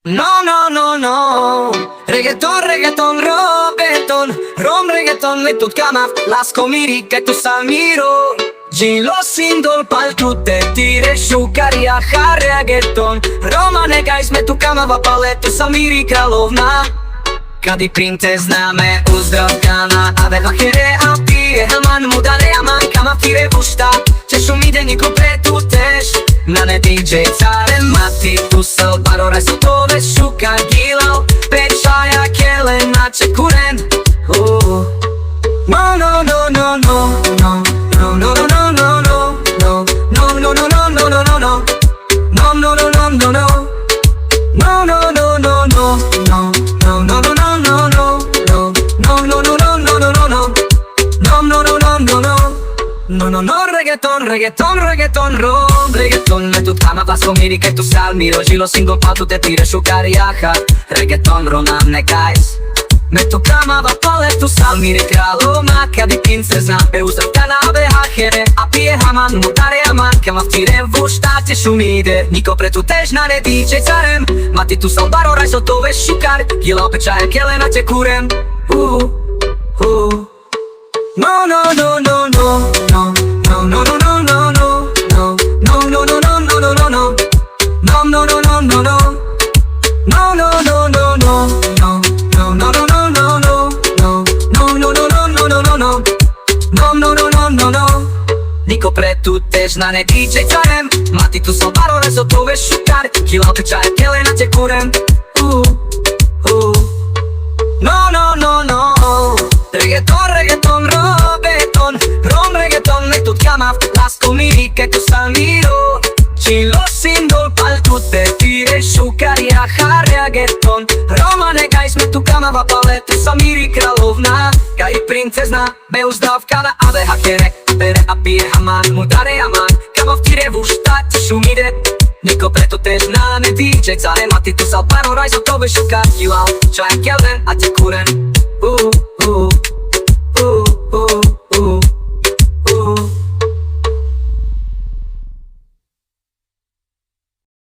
No. Reggaeton, rom reggaeton, le tot kamav, lasko miri, kaj tu sam miro. Gilo sindol pal tutte tire šukarija ha reggaeton. Roma nekaj sme tu kamava paletu sam miri kralovna. Kadi printe zname uzdravkana, a veha here a pije Haman mudale aman kamav tire vušta. Češu mi de niko pretu tež. Na ne DJ Carem Maty, tu sel Baro resotove šukar gilal. Pečaja kele na čekuren. Reggaeton, rom reggaeton, le tot kama vasko miri kaj tu salmi Rožilo single pa tu te tire šukari jaha. Reggaeton, ronam nekajs me tu kama va pale tu salmi kraloma. Kadi princezna pe uzdravkana veha here a pije Haman mutare aman kama v tire vušta te šumide. Niko pretu tež na ne DJ Carem Maty tu sal Baro rajsotove šukar gila pečaja kele na te kuren. Niko pretu tež na ne DJ Carem Maty tu sal Baro resotove šukar gila pečaja kele na te kuren. Reggaeton, rom reggaeton, le tot kamav, lasko miri kaj tu sam miro. Gilo sindol pal tutte tire šukarija ha reggaeton. Roma nekaj sme tu kamava paletu sam miri kralovna. Kaj princezna be uzdravkana a veha here bere a pije Haman mudare aman kama v tire vušta te šumide. Niko preto tež na ne DJ Carem Maty tu sal Baro rajsotove šukar gila čaja kele a te kuren.